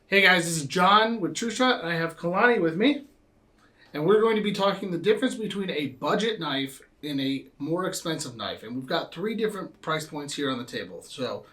Hey guys, this is John with True Shot. I have Kulani with me, and we're going to be talking the difference between a budget knife and a more expensive knife. And we've got three different price points here on the table. So,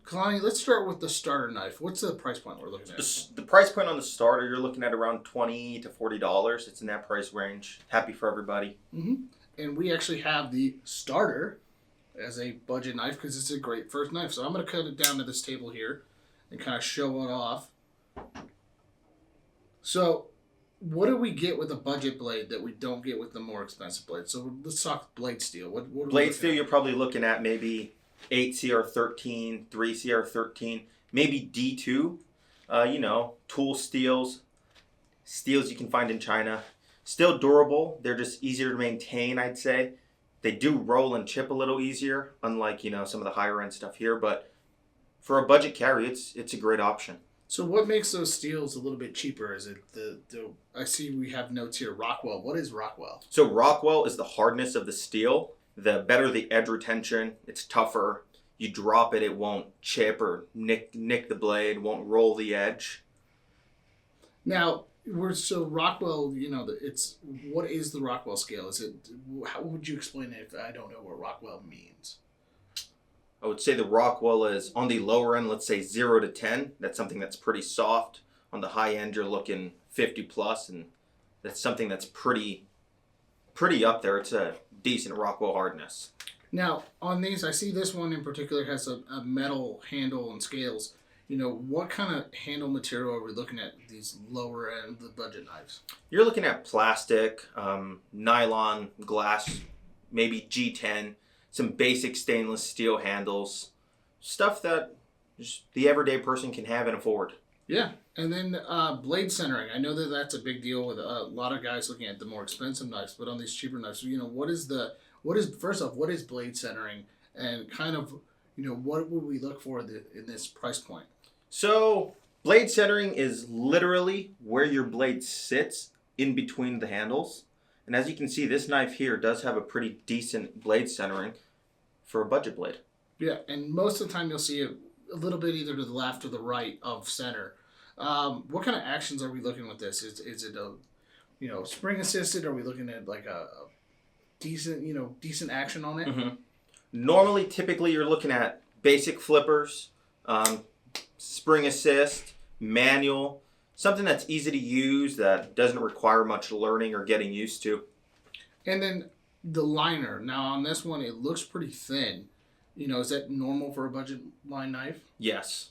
Kalani, let's start with the starter knife. What's the price point we're looking at? The price point on the starter, you're looking at around $20 to $40. It's in that price range. Happy for everybody. And we actually have the starter as a budget knife because it's a great first knife. So I'm going to cut it down to this table here and kind of show it off. So what do we get with a budget blade that we don't get with the more expensive blade? So let's talk blade steel. What Blade steel, you're probably looking at maybe 8 CR13, 3 CR13, maybe D2. Tool steels you can find in China. Still durable. They're just easier to maintain, I'd say. They do roll and chip a little easier, unlike, some of the higher end stuff here. But for a budget carry, it's a great option. So what makes those steels a little bit cheaper? Is it I see we have notes here, Rockwell. What is Rockwell? So Rockwell is the hardness of the steel. The better the edge retention, it's tougher. You drop it, it won't chip or nick the blade, won't roll the edge. Now, Rockwell, what is the Rockwell scale? How would you explain it if I don't know what Rockwell means? I would say the Rockwell is on the lower end, let's say 0 to 10. That's something that's pretty soft. On the high end, you're looking 50 plus, and that's something that's pretty up there. It's a decent Rockwell hardness. Now, on these, I see this one in particular has a metal handle and scales. What kind of handle material are we looking at these lower end, the budget knives? You're looking at plastic, nylon, glass, maybe G10, some basic stainless steel handles, stuff that just the everyday person can have and afford. Yeah, and then blade centering. I know that that's a big deal with a lot of guys looking at the more expensive knives, but on these cheaper knives, first off, what is blade centering, and kind of, what would we look for in this price point? So blade centering is literally where your blade sits in between the handles, and as you can see, this knife here does have a pretty decent blade centering for a budget blade. Yeah, and most of the time you'll see it a little bit either to the left or the right of center. What kind of actions are we looking with this? Is it a spring assisted? Are we looking at like a decent action on it? Mm-hmm. Normally, typically, you're looking at basic flippers, spring assist, manual, something that's easy to use that doesn't require much learning or getting used to. And then the liner. Now on this one, it looks pretty thin. Is that normal for a budget line knife? Yes.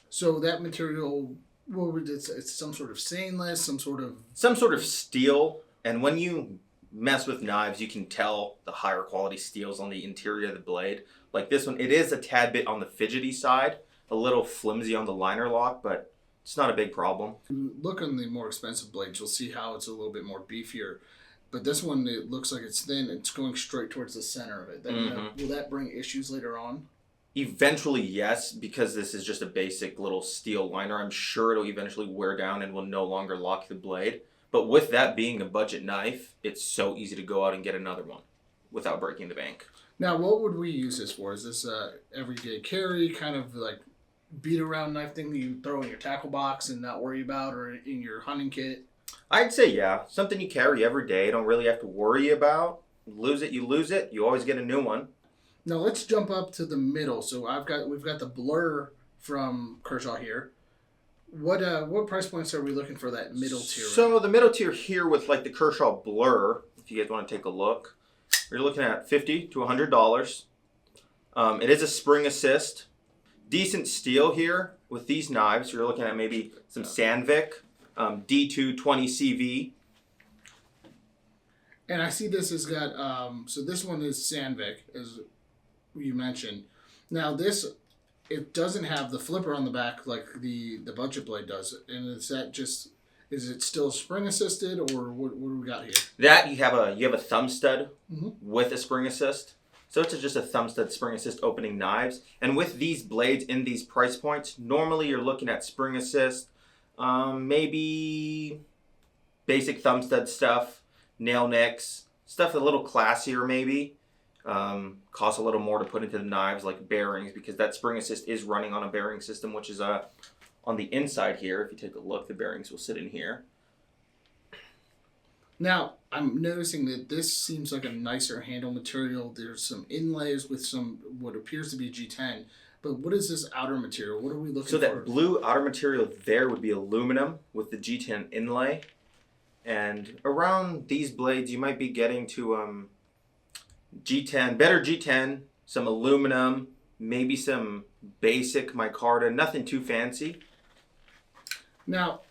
So that material, it's some sort of stainless, some sort of steel. And when you mess with knives, you can tell the higher quality steels on the interior of the blade. Like this one, it is a tad bit on the fidgety side, a little flimsy on the liner lock, but it's not a big problem. Look on the more expensive blades, you'll see how it's a little bit more beefier. But this one, it looks like it's thin. It's going straight towards the center of it. Will that bring issues later on? Eventually, yes, because this is just a basic little steel liner. I'm sure it'll eventually wear down and will no longer lock the blade. But with that being a budget knife, it's so easy to go out and get another one without breaking the bank. Now, what would we use this for? Is this a everyday carry, kind of like beat around knife thing that you throw in your tackle box and not worry about, or in your hunting kit? I'd say yeah, something you carry every day. Don't really have to worry about. Lose it, you lose it. You always get a new one. Now let's jump up to the middle. So we've got the Blur from Kershaw here. What price points are we looking for that middle tier? So the middle tier here with like the Kershaw Blur, if you guys want to take a look, you're looking at $50 to $100. It is a spring assist. Decent steel here with these knives. You're looking at maybe some Sandvik, D2 20CV. And I see this has got, so this one is Sandvik, as you mentioned. Now it doesn't have the flipper on the back like the budget blade does. And is it still spring assisted, or what do we got here? That you have a thumb stud with a spring assist. So it's just a thumb stud spring assist opening knives. And with these blades in these price points, normally you're looking at spring assist, maybe basic thumb stud stuff, nail nicks, stuff a little classier maybe. Costs a little more to put into the knives, like bearings, because that spring assist is running on a bearing system, which is on the inside here. If you take a look, the bearings will sit in here. Now, I'm noticing that this seems like a nicer handle material. There's some inlays with some what appears to be G10. But what is this outer material? What are we looking for? So that blue outer material there would be aluminum with the G10 inlay. And around these blades, you might be getting to G10, better G10, some aluminum, maybe some basic micarta, nothing too fancy. Now,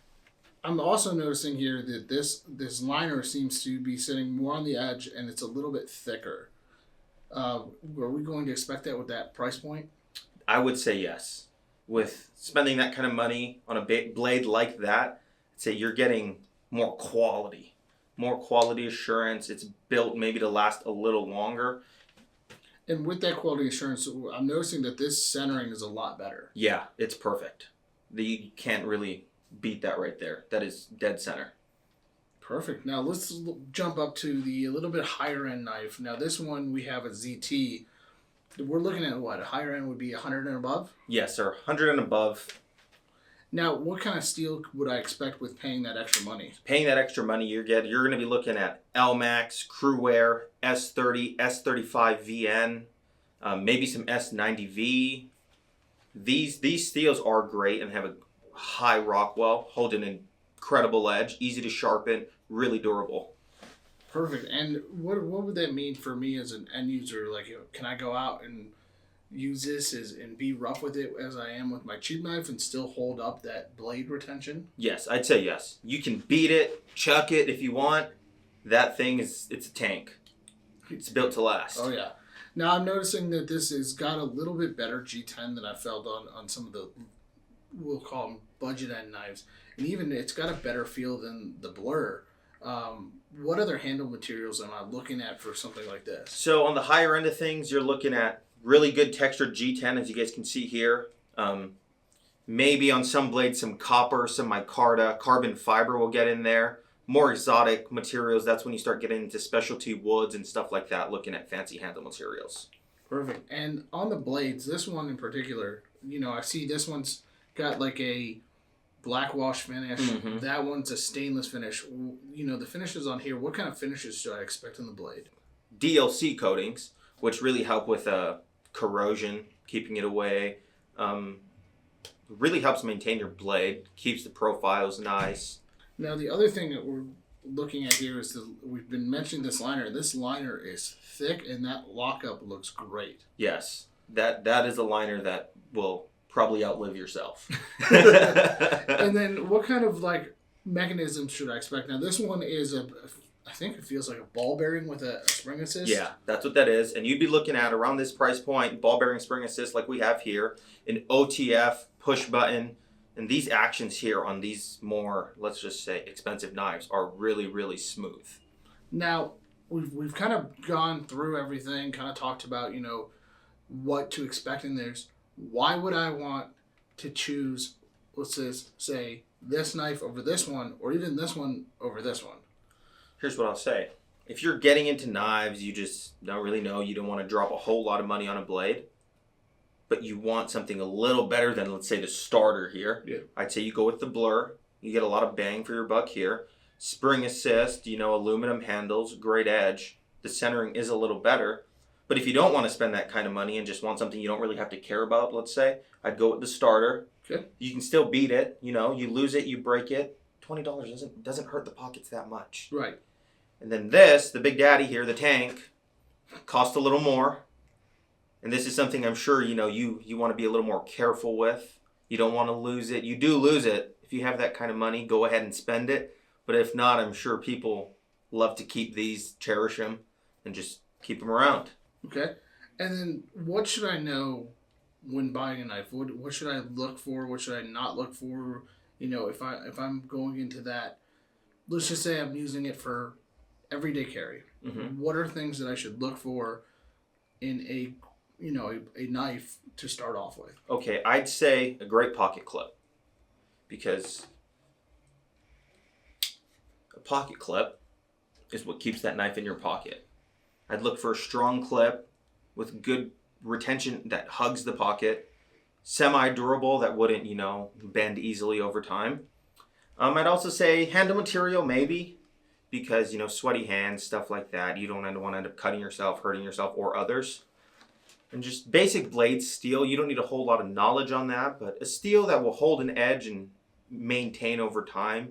I'm also noticing here that this liner seems to be sitting more on the edge and it's a little bit thicker. Are we going to expect that with that price point? I would say yes. With spending that kind of money on a blade like that, I'd say you're getting more quality assurance. It's built maybe to last a little longer. And with that quality assurance, I'm noticing that this centering is a lot better. Yeah, it's perfect. You can't really beat that right there. That is dead center. Perfect. Now let's jump up to the little bit higher end knife. Now this one we have a ZT. We're looking at what? A higher end would be 100 and above? Yes, sir. 100 and above. Now, what kind of steel would I expect with paying that extra money? Paying that extra money, you're going to be looking at LMAX, Crewwear, S30, S35 VN, maybe some S90V. These steels are great and have a high Rockwell, hold an incredible edge, easy to sharpen, really durable. Perfect. And what would that mean for me as an end user? Like, can I go out and use this and be rough with it as I am with my cheap knife and still hold up that blade retention? Yes, I'd say yes. You can beat it, chuck it if you want. That thing it's a tank. It's built to last. Oh yeah. Now I'm noticing that this has got a little bit better G10 than I felt on some of the, we'll call them budget end knives, and even it's got a better feel than the Blur. What other handle materials am I looking at for something like this? So on the higher end of things, you're looking at really good textured G10, as you guys can see here. Maybe on some blades, some copper, some micarta, carbon fiber will get in there. More exotic materials, that's when you start getting into specialty woods and stuff like that, looking at fancy handle materials. Perfect. And on the blades, this one in particular, I see this one's got like a black wash finish. Mm-hmm. That one's a stainless finish. The finishes on here, what kind of finishes should I expect on the blade? DLC coatings, which really help with corrosion, keeping it away. Really helps maintain your blade, keeps the profiles nice. Now, the other thing that we're looking at here is we've been mentioning this liner. This liner is thick, and that lockup looks great. Yes, that is a liner that will probably outlive yourself. And then what kind of mechanism should I expect? Now, this one is I think it feels like a ball bearing with a spring assist. Yeah, that's what that is. And you'd be looking at around this price point, ball bearing spring assist like we have here, an OTF push button. And these actions here on these more, let's just say, expensive knives are really, really smooth. Now, we've kind of gone through everything, kind of talked about, what to expect in this. Why would I want to choose, let's just say, this knife over this one, or even this one over this one? Here's what I'll say. If you're getting into knives, you just don't really know, you don't want to drop a whole lot of money on a blade, but you want something a little better than, let's say, the starter here. Yeah. I'd say you go with the Blur. You get a lot of bang for your buck here. Spring assist, aluminum handles, great edge. The centering is a little better. But if you don't want to spend that kind of money and just want something you don't really have to care about, let's say, I'd go with the starter. Okay. You can still beat it. You lose it, you break it. $20 doesn't hurt the pockets that much. Right. And then this, the Big Daddy here, the tank, cost a little more. And this is something I'm sure, you want to be a little more careful with. You don't want to lose it. You do lose it. If you have that kind of money, go ahead and spend it. But if not, I'm sure people love to keep these, cherish them, and just keep them around. Okay. And then what should I know when buying a knife? What should I look for? What should I not look for? If I'm going into that, let's just say I'm using it for everyday carry. Mm-hmm. What are things that I should look for in a knife to start off with? Okay, I'd say a great pocket clip, because a pocket clip is what keeps that knife in your pocket. I'd look for a strong clip with good retention that hugs the pocket, semi-durable that wouldn't, bend easily over time. I'd also say handle material maybe, because, sweaty hands, stuff like that. You don't want to end up cutting yourself, hurting yourself or others. And just basic blade steel. You don't need a whole lot of knowledge on that, but a steel that will hold an edge and maintain over time.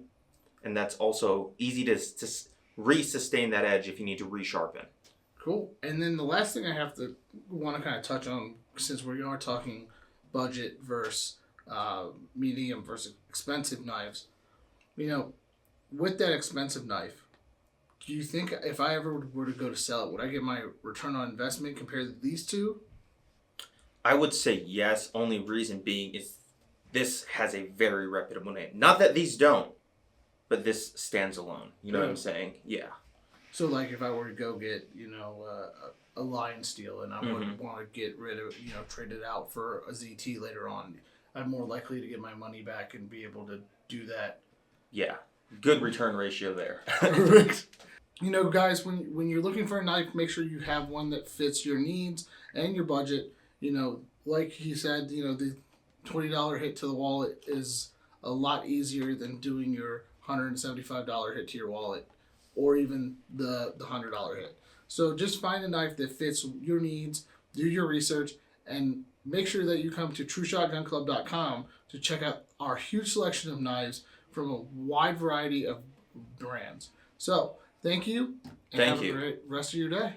And that's also easy to re-sustain that edge if you need to resharpen. Cool. And then the last thing I want to kind of touch on, since we are talking budget versus medium versus expensive knives, with that expensive knife, do you think if I ever were to go to sell it, would I get my return on investment compared to these two? I would say yes, only reason being is this has a very reputable name. Not that these don't, but this stands alone. You know what I'm saying? Yeah. So, like, if I were to go get, a Lion Steel and I would want to get rid of, trade it out for a ZT later on, I'm more likely to get my money back and be able to do that. Yeah. Good return ratio there. Correct. Guys, when you're looking for a knife, make sure you have one that fits your needs and your budget. Like he said, the $20 hit to the wallet is a lot easier than doing your $175 hit to your wallet, or even the $100 hit. So just find a knife that fits your needs, do your research, and make sure that you come to TrueShotGunClub.com to check out our huge selection of knives from a wide variety of brands. So, thank you, and have a great rest of your day.